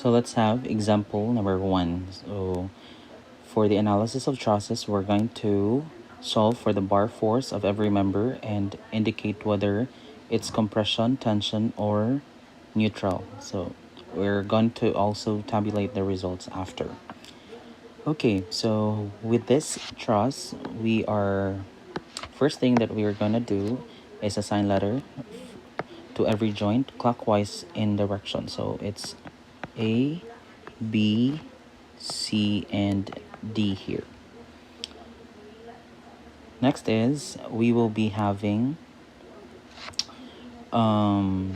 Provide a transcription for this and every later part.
So let's have example number 1. So for the analysis of trusses, we're going to solve for the bar force of every member and indicate whether it's compression, tension, or neutral. So we're going to also tabulate the results after. Okay, so with this truss, first thing that we are gonna do is assign letter to every joint clockwise in direction. So it's A, B, C, and D here. Next is we will be having the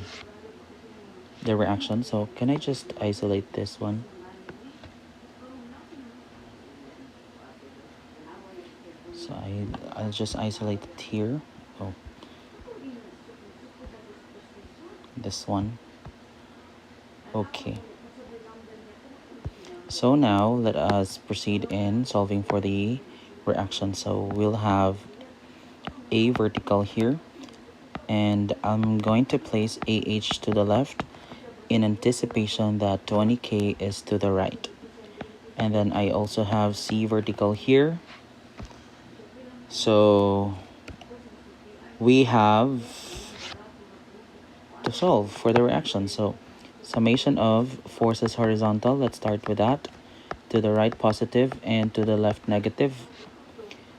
reaction. So can I just isolate this one? So I'll just isolate it here. Oh, this one. Okay. So now let us proceed in solving for the reaction. So we'll have a vertical here, and I'm going to place AH to the left in anticipation that 20K is to the right. And then I also have C vertical here. So we have to solve for the reaction. So summation of forces horizontal, let's start with that. To the right positive and to the left negative.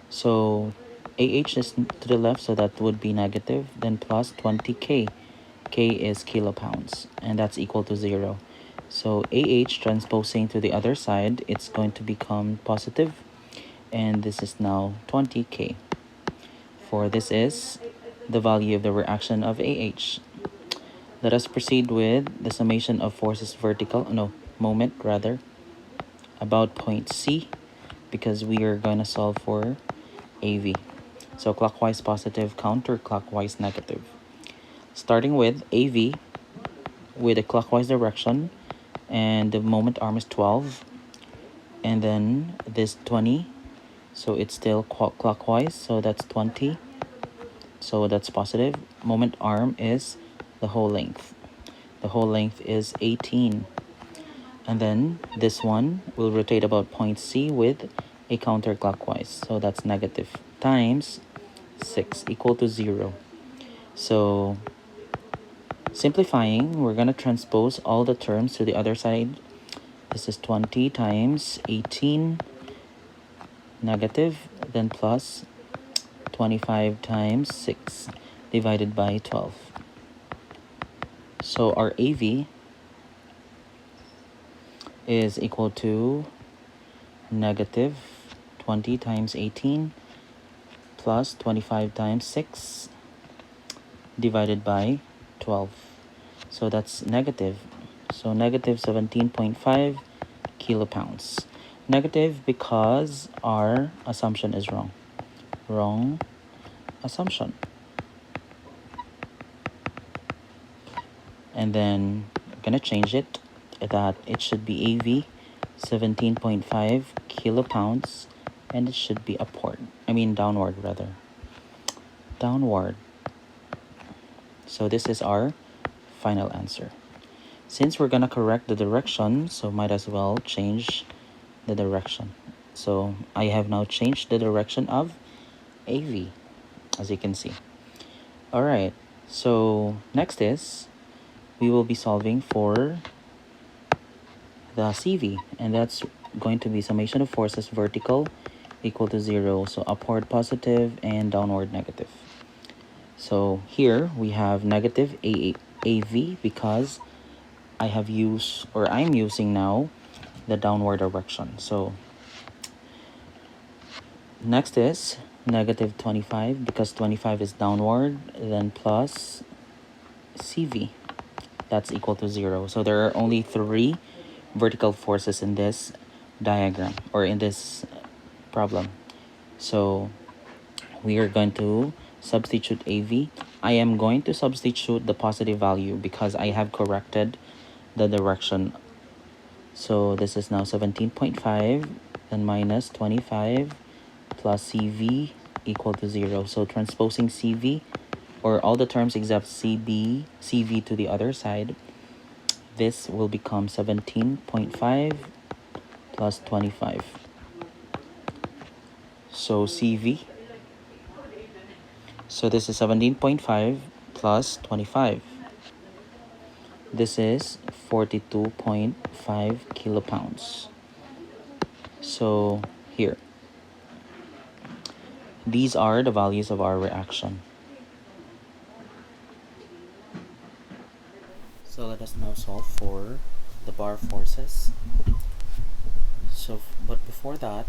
So AH is to the left, so that would be negative, then plus 20K. K is kilopounds, and that's equal to 0. So AH transposing to the other side, it's going to become positive, and this is now 20K. For this is the value of the reaction of AH. Let us proceed with the summation of forces moment rather, about point C, because we are going to solve for AV. So clockwise positive, counterclockwise negative. Starting with AV with a clockwise direction, and the moment arm is 12, and then this 20, so it's still clockwise, so that's 20, so that's positive. Moment arm is the whole length. The whole length is 18. And then this one will rotate about point C with a counterclockwise, so that's negative times 6 equal to 0. So simplifying, we're going to transpose all the terms to the other side. This is 20 times 18 negative, then plus 25 times 6 divided by 12. So our AV is equal to negative 20 times 18 plus 25 times 6 divided by 12. So that's negative. So negative 17.5 kilopounds. Negative because our assumption is wrong. Wrong assumption. And then I'm gonna change it that it should be AV 17.5 kilopounds, and it should be downward rather. Downward. So this is our final answer. Since we're gonna correct the direction, so might as well change the direction. So I have now changed the direction of AV, as you can see. All right, so next is we will be solving for the CV, and that's going to be summation of forces vertical equal to 0. So upward positive and downward negative. So here we have negative AV because I'm using now the downward direction. So next is negative 25 because 25 is downward, then plus CV. That's equal to 0. So there are only 3 vertical forces in this diagram or in this problem. So we are going to substitute AV. I am going to substitute the positive value because I have corrected the direction. So this is now 17.5, then minus 25 plus CV equal to 0. So transposing CV, or all the terms except CV to the other side, this will become 17.5 plus 25. So CV, so this is 17.5 plus 25. This is 42.5 kilopounds. So here, these are the values of our reaction. So let us now solve for the bar forces. But before that,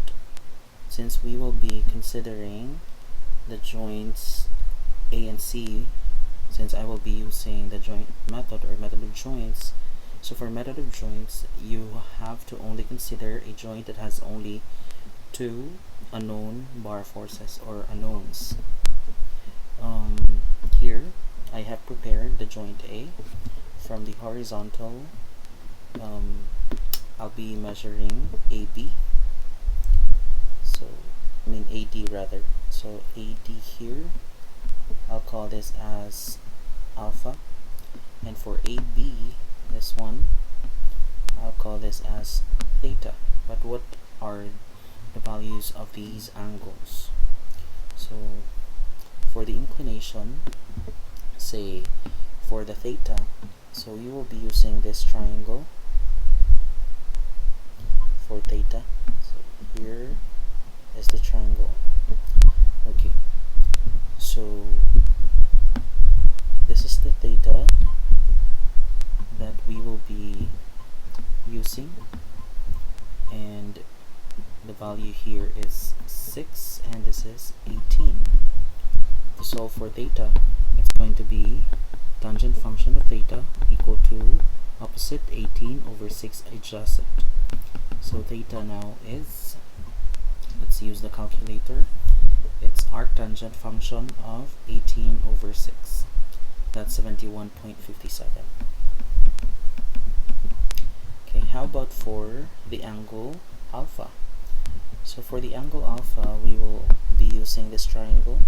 since we will be considering the joints A and C, since I will be using the joint method or method of joints, so for method of joints, you have to only consider a joint that has only two unknown bar forces or unknowns. Here, I have prepared the joint A. From the horizontal, I'll be measuring AB. So, I mean AD rather. So AD here, I'll call this as alpha. And for AB, this one, I'll call this as theta. But what are the values of these angles? So for the inclination, say for the theta, so you will be using this triangle for theta. So here is the triangle. Okay, so this is the theta that we will be using, and the value here is 6 and this is 18. To solve for theta, it's going to be tangent function of theta equal to opposite 18 over 6 adjacent. So theta now is, let's use the calculator, it's arctangent function of 18 over 6. That's 71.57. Okay, how about for the angle alpha? So for the angle alpha, we will be using this triangle.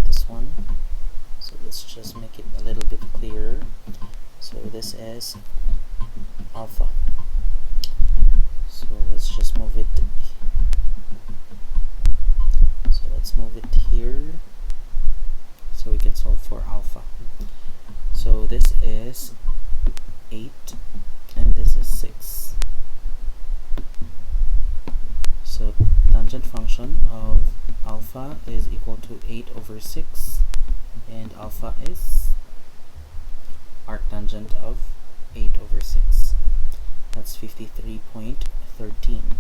This one. So let's just make it a little bit clearer. So this is alpha. So let's just move it. So let's move it here so we can solve for alpha. So this is 8 and this is 6. So tangent function of alpha is equal to 8 over 6, and alpha is arctangent of 8 over 6. That's 53.13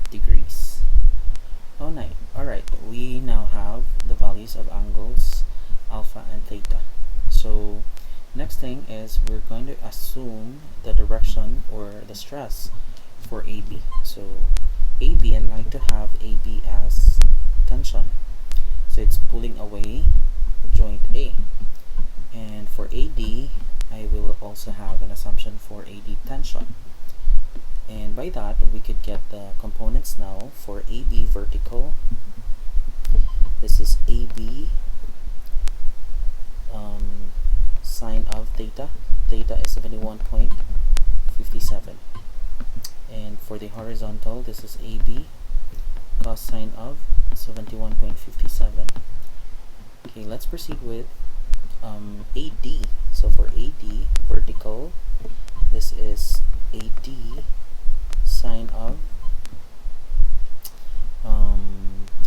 degrees. Alright, we now have the values of angles alpha and theta. So next thing is we're going to assume the direction or the stress for AB. So AB, I'd like to have AB as tension. So it's pulling away joint A. And for AD, I will also have an assumption for AD tension. And by that, we could get the components now. For AB vertical, this is AB sine of theta. Theta is 71.57. And for the horizontal, this is AB cos sine of 71.57. Okay, let's proceed with AD. So for AD vertical, this is AD sine of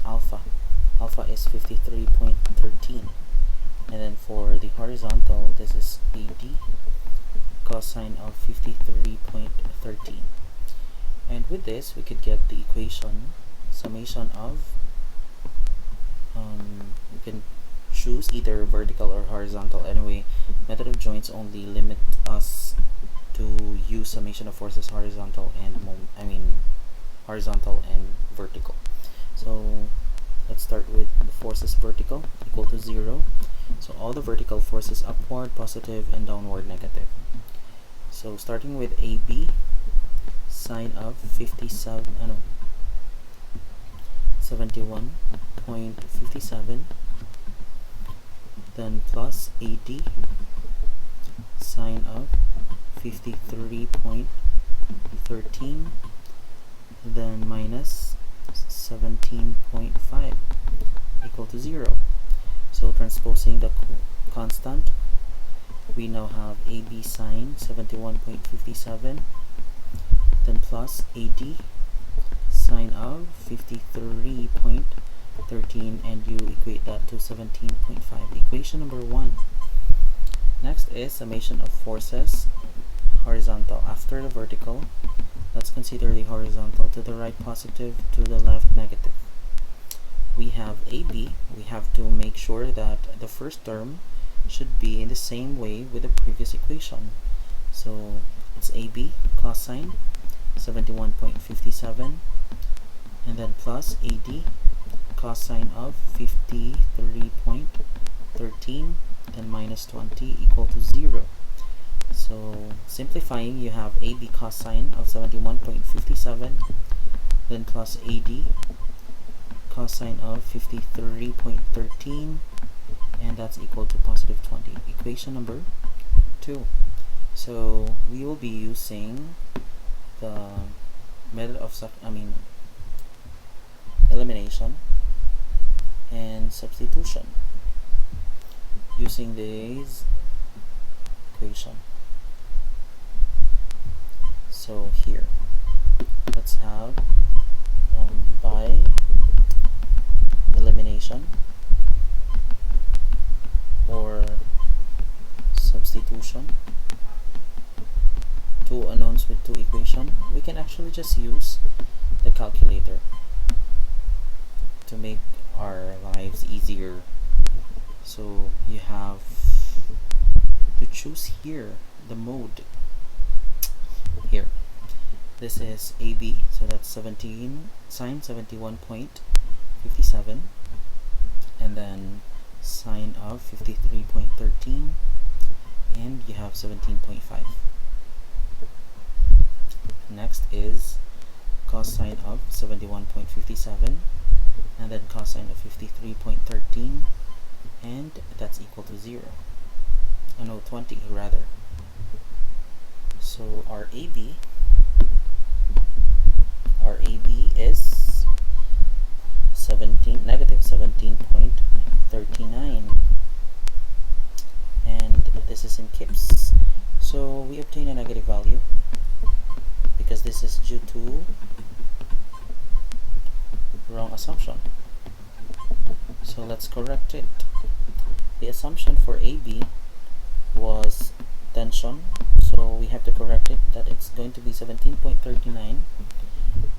alpha. Alpha is 53.13. And then for the horizontal, this is AD cosine of 53.13. And with this, we could get the equation summation of, you can choose either vertical or horizontal. Anyway, method of joints only limit us to use summation of forces horizontal and horizontal and vertical. So let's start with the forces vertical equal to 0. So all the vertical forces upward, positive, and downward negative. So starting with AB sine of 71.57, then plus AD sine of 53.13, then minus 17.5 equal to 0. So transposing the constant, we now have AB sine 71.57, then plus AD sine of 53.13, and you equate that to 17.5. Equation number 1. Next is summation of forces horizontal after the vertical. Let's consider the horizontal. To the right positive, to the left negative. We have AB. We have to make sure that the first term should be in the same way with the previous equation. So it's AB cosine 71.57, and then plus AD cosine of 53.13, then minus 20 equal to 0. So simplifying, you have AB cosine of 71.57, then plus AD cosine of 53.13, and that's equal to positive 20. Equation number 2. So we will be using the method of elimination and substitution using this equation. So here, let's have by elimination or substitution, two unknowns with two equations, we can actually just use the calculator to make our lives easier. So you have to choose here the mode. Here, this is AB, so that's 17 sine 71.57, and then sine of 53.13, and you have 17.5. Next is cosine of 71.57, and then cosine of 53.13, and that's equal to 0. Oh no, 20 rather. So our AB is negative 17.39, and this is in kips. So we obtain a negative value because this is due to wrong assumption. So let's correct it. The assumption for AB was tension, so we have to correct it that it's going to be 17.39,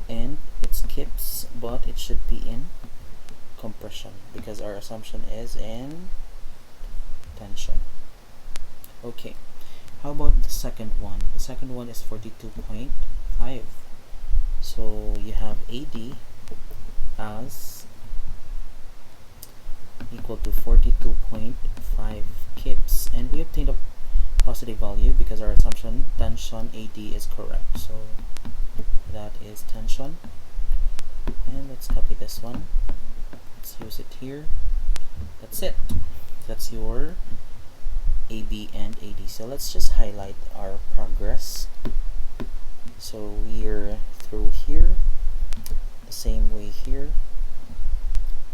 and it's kips, but it should be in compression because our assumption is in tension. Okay, how about the second one? The second one is 42.5. So you have AD as equal to 42.5 kips, and we obtained a positive value because our assumption tension AD is correct. So that is tension, and let's copy this one, let's use it here. That's it. That's your AB and AD. So let's just highlight our progress. So we're through here the same way here.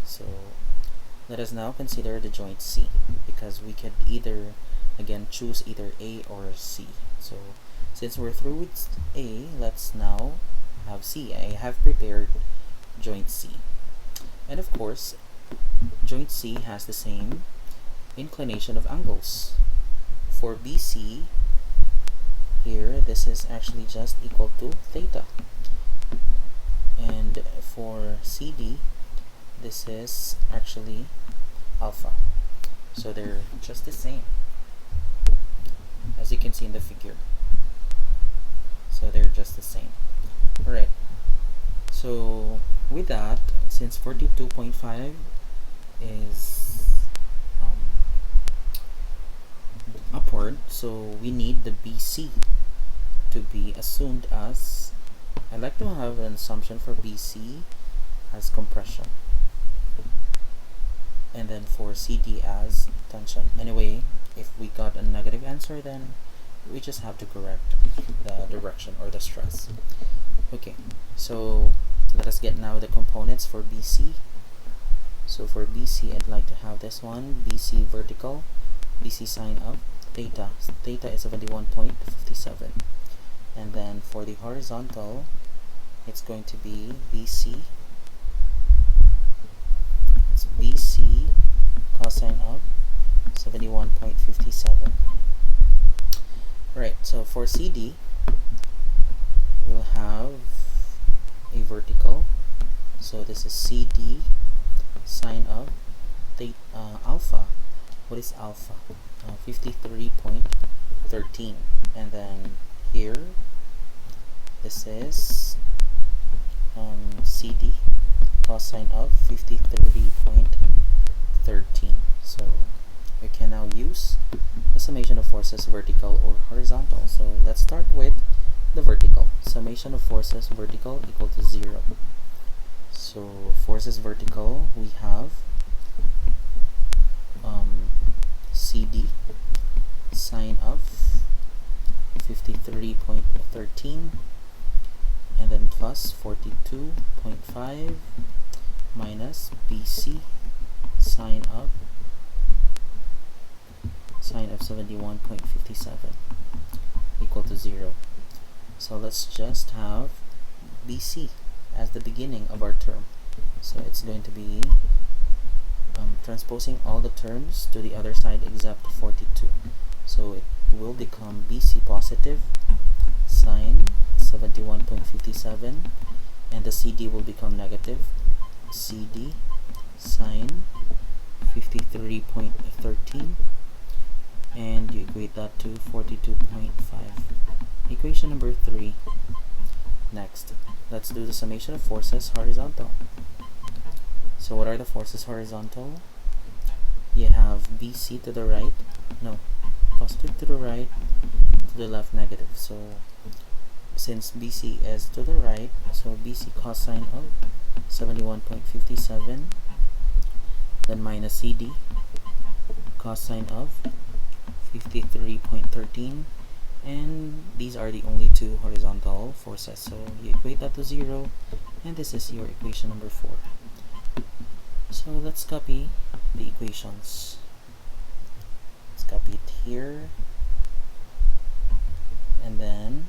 So let us now consider the joint C, because we could either choose either A or C. So since we're through with A, let's now have C. I have prepared joint C, and of course joint C has the same inclination of angles. For BC here, this is actually just equal to theta, and for CD this is actually alpha. So they're just the same, as you can see in the figure. So they're just the same. Alright, so with that, since 42.5 is upward, so we need the BC to be assumed as, I like to have an assumption for BC as compression. and then for CD as tension. Anyway, if we got a negative answer, then we just have to correct the direction or the stress. Okay, so let us get now the components for BC. So for BC, I'd like to have this one, BC vertical, BC sine of theta. Theta is 71.57. And then for the horizontal, it's going to be BC. It's BC cosine of 71.57. Right, so for CD, we'll have a vertical. So this is CD sine of theta, alpha. What is alpha? 53.13. And then here, this is CD cosine of 53.13. So we can now use the summation of forces vertical or horizontal. So let's start with the vertical. Summation of forces vertical equal to 0. So forces vertical, we have CD sine of 53.13 and then plus 42.5 minus BC sine of 71.57 equal to 0. So let's just have BC as the beginning of our term. So it's going to be transposing all the terms to the other side except 42. So it will become BC positive sine 71.57, and the CD will become negative CD sine 53.13, and you equate that to 42.5. Equation number 3. Next, let's do the summation of forces horizontal. So what are the forces horizontal? You have BC to the right, no, positive to the right, to the left negative. So since BC is to the right, so BC cosine of 71.57, then minus CD cosine of 53.13, and these are the only two horizontal forces. So you equate that to 0, and this is your equation number 4. So let's copy the equations. Let's copy it here, and then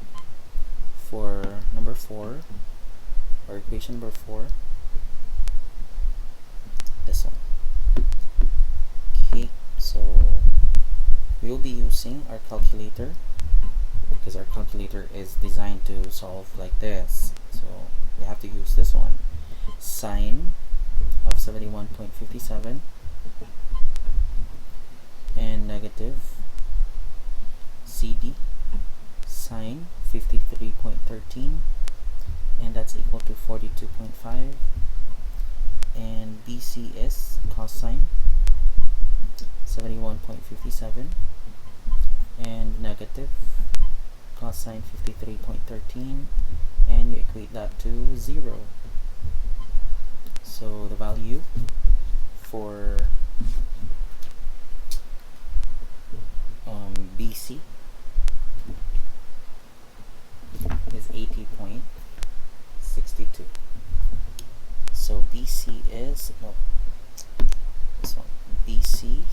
for number 4, or equation number 4, this one. Okay, so we will be using our calculator because our calculator is designed to solve like this. So we have to use this one. Sine of 71.57 and negative CD sine 53.13, and that's equal to 42.5, and BC is cosine 71.57 and negative cosine 53.13, and we equate that to 0. So the value for BC is 80.62. So BC is, no, this one, BC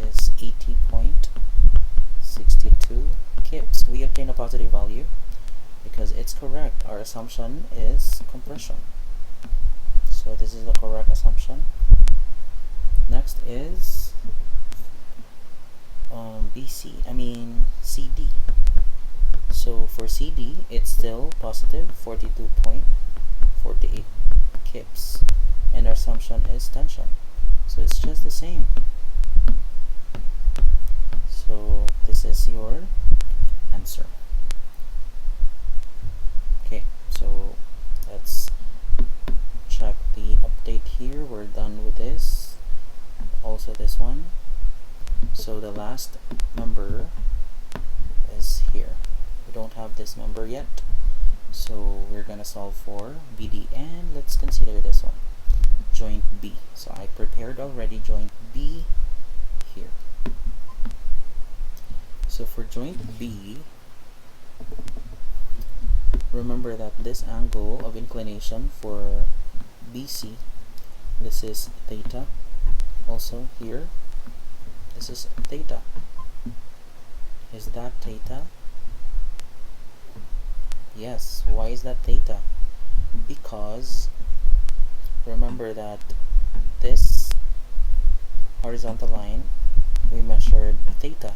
is 80.62 kips. We obtain a positive value because it's correct. Our assumption is compression. So this is the correct assumption. Next is CD. So for CD, it's still positive 42.48 kips, and our assumption is tension. So it's just the same. So this is your answer. Okay, so let's check the update here. We're done with this. Also this one. So the last number is here. We don't have this number yet. So we're gonna solve for BD, and let's consider this one. joint B. So I prepared already joint B here. So for joint B, remember that this angle of inclination for BC, this is theta. Also here, this is theta. Is that theta? Yes. Why is that theta? Because remember that this horizontal line, we measured theta,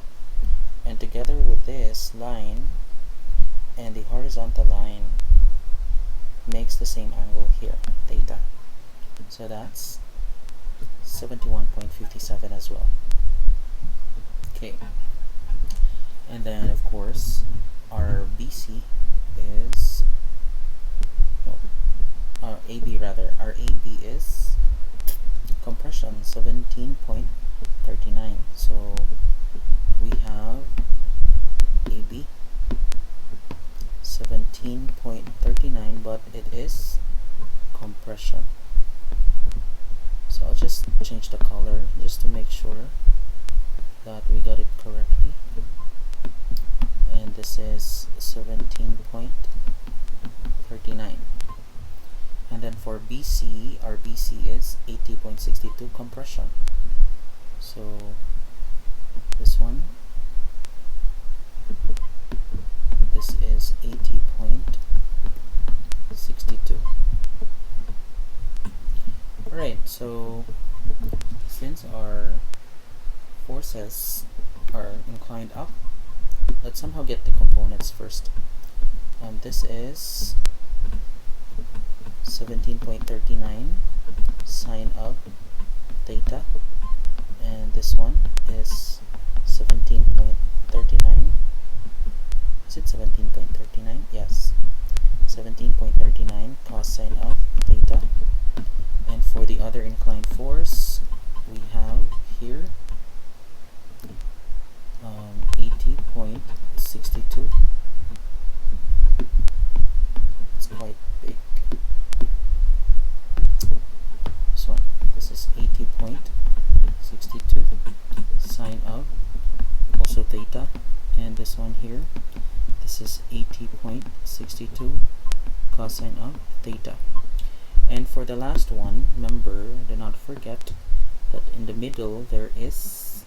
and together with this line and the horizontal line makes the same angle here, theta. So that's 71.57 as well. Okay. And then of course our BC is AB rather. Our AB is compression 17.39. So we have AB 17.39, but it is compression. So I'll just change the color just to make sure that we got it correctly. And this is 17.39. And then for BC, our BC is 80.62 compression. So this one, this is 80.62. Alright, so since our forces are inclined up, let's somehow get the components first. This is 17.39 sine of theta, and this one is 17.39. Is it 17.39? Yes, 17.39 cosine of theta. And for the other inclined force, we have here 80.62. It's quite big. This one, this is 80.62 sine of also theta, and this one here, this is 80.62 cosine of theta. And for the last one, remember, do not forget that in the middle there is,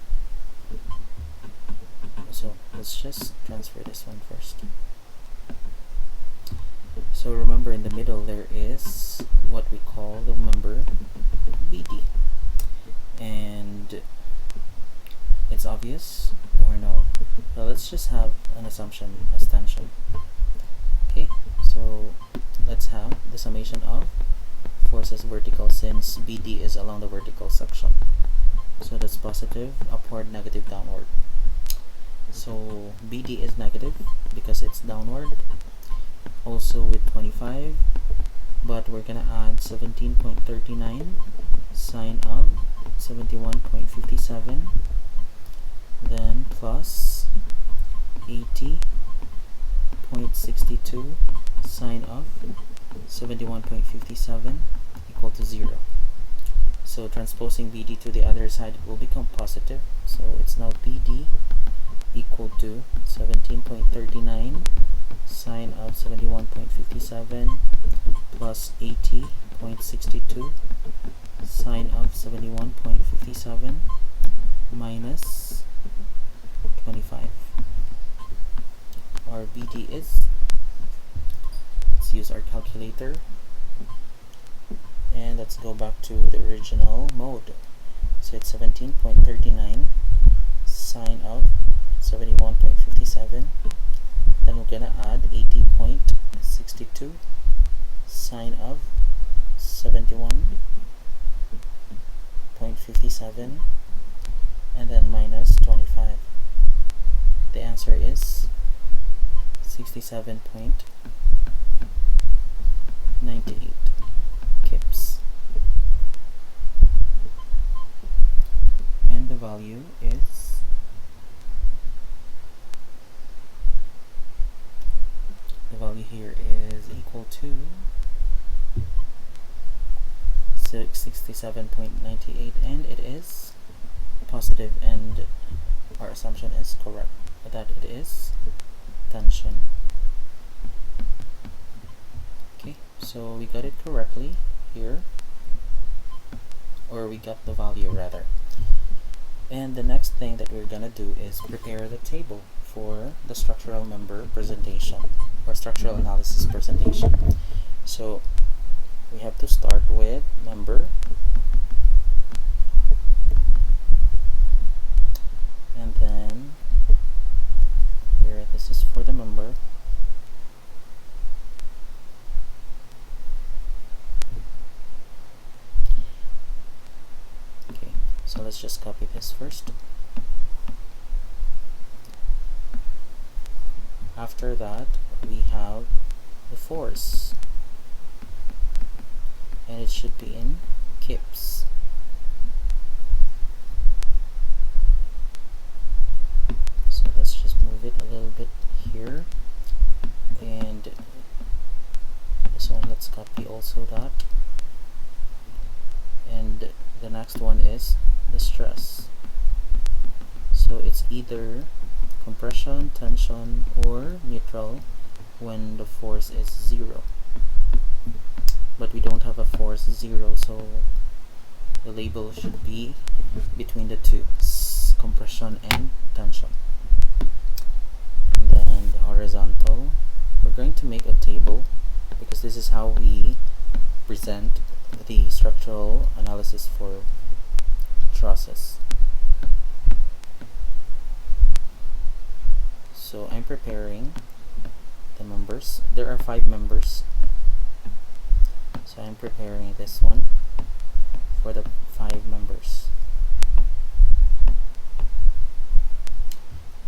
so let's just transfer this one first. So remember, in the middle there is what we call the member BD. And it's obvious or no? Well, let's just have an assumption as tension. Okay, so let's have the summation of forces vertical, since BD is along the vertical section. So that's positive, upward, negative, downward. So BD is negative because it's downward, also with 25, but we're gonna add 17.39 sine of 71.57, then plus 80.62 sine of 71.57 equal to 0. So transposing BD to the other side, it will become positive. So it's now BD equal to 17.39 sine of 71.57 plus 80.62 sine of 71.57 minus 25. Our BD is, let's use our calculator, and let's go back to the original mode. So it's 17.39 sine of 71.57, then we're gonna add 80.62 sine of 71.57, and then minus 25. The answer is 67.98 kips, and the value is here is equal to 67.98, and it is positive, and our assumption is correct that it is tension. Okay, so we got it correctly here, or we got the value rather. And the next thing that we're gonna do is prepare the table for the structural member presentation or structural analysis presentation. So we have to start with member, and then here this is for the member. Okay, so let's just copy this first. After that, we have the force, and it should be in kips. So let's just move it a little bit here, and this one let's copy also that. And the next one is the stress. So it's either compression, tension, or neutral when the force is 0. But we don't have a force 0, so the label should be between the two, compression and tension. And then the horizontal, we're going to make a table because this is how we present the structural analysis for trusses. So I'm preparing the members. There are 5 members, so I'm preparing this one for the 5 members.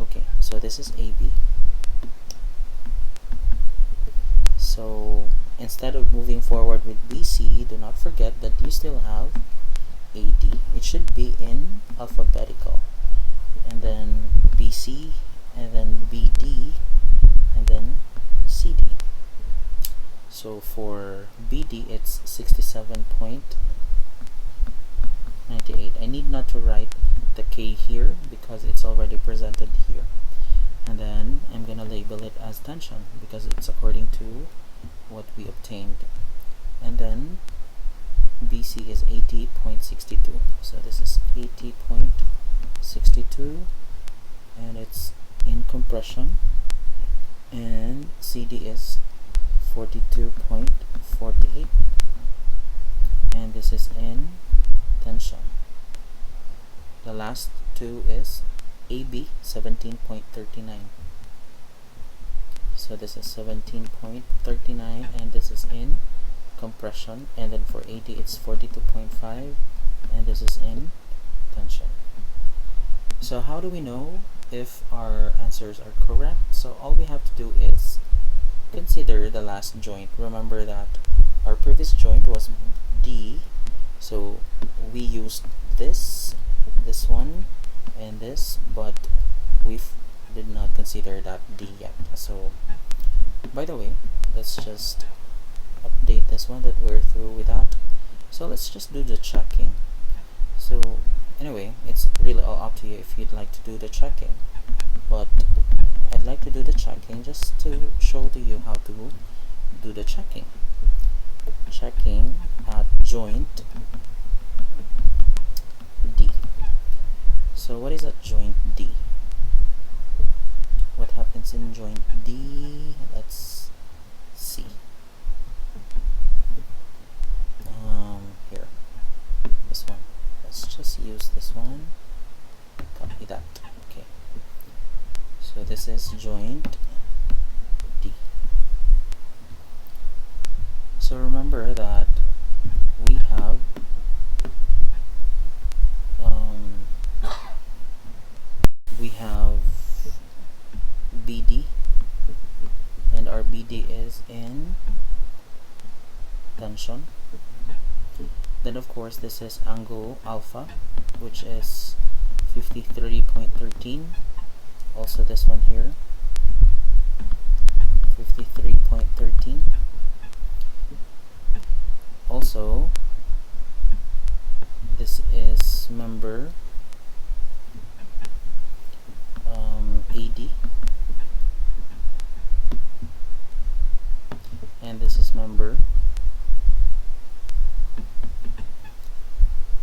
Okay, so this is AB. So instead of moving forward with BC, do not forget that you still have AD. It should be in alphabetical, and then BC, and then BD, and then CD. So for BD, it's 67.98. I need not to write the K here because it's already presented here. And then I'm gonna label it as tension because it's according to what we obtained. And then BC is 80.62. So this is 80.62, and it's in compression, and CD is 42.48, and this is in tension. The last two is AB 17.39. So this is 17.39, and this is in compression, and then for AD it's 42.5, and this is in tension. So how do we know if our answers are correct? So all we have to do is consider the last joint. Remember that our previous joint was D, so we used this one, and this, but we did not consider that D yet. So by the way, let's just update this one that we're through with that. So let's just do the checking. So anyway, it's really all up to you if you'd like to do the checking, but I'd like to do the checking just to show to you how to do the checking at joint D. So what is at joint D? What happens in joint D? Let's see. Here, this one. Let's just use this one. Copy that. Okay. So this is joint D. So remember that we have BD, and our BD is in tension. Then of course this is angle alpha, which is 53.13. Also this one here, 53.13. Also this is member AD, and this is member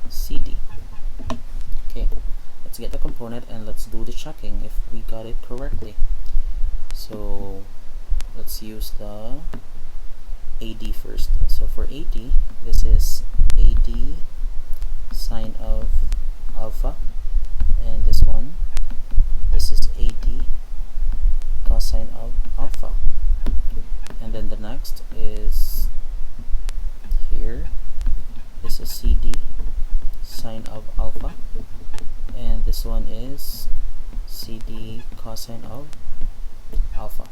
CD. Okay, let's get the component and let's do the checking if we got it correctly. So let's use the AD first. So for AD, this is AD sine of alpha, and this is AD cosine of alpha. And then the next is here, this is CD sine of alpha, and this one is CD cosine of alpha.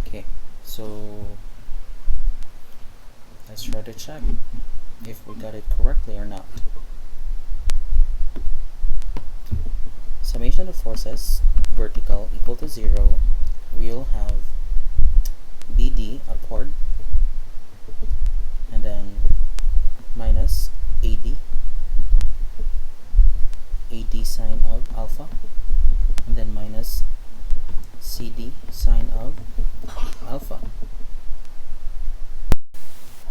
Okay, so let's try to check if we got it correctly or not. Summation of forces vertical equal to 0, we'll have BD upward, and then minus AD sine of alpha, and then minus CD sine of alpha,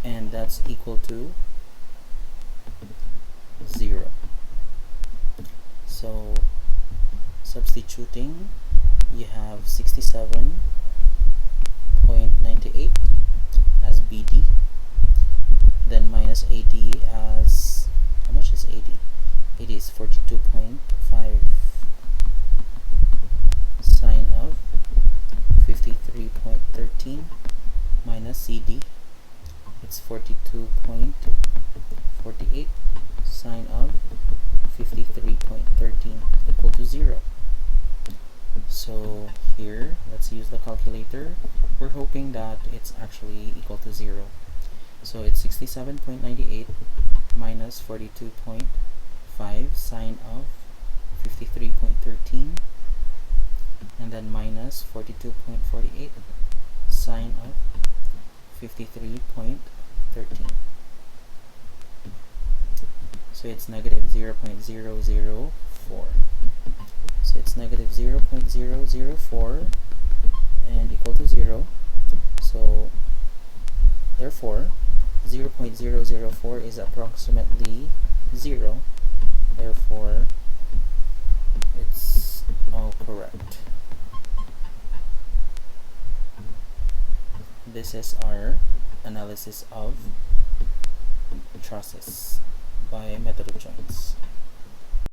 and that's equal to 0. So substituting, you have 67.98 as BD, then minus AD as, how much is AD? AD is 42.5 sine of 53.13 minus CD, it's 42.48 sine of 53.13 equal to 0. So here, let's use the calculator. We're hoping that it's actually equal to 0. So it's 67.98 minus 42.5 sine of 53.13, and then minus 42.48 sine of 53.13. So it's negative 0.004. So it's negative 0.004 and equal to 0. So therefore 0.004 is approximately 0. Therefore it's all correct. This is our analysis of trusses by method of joints.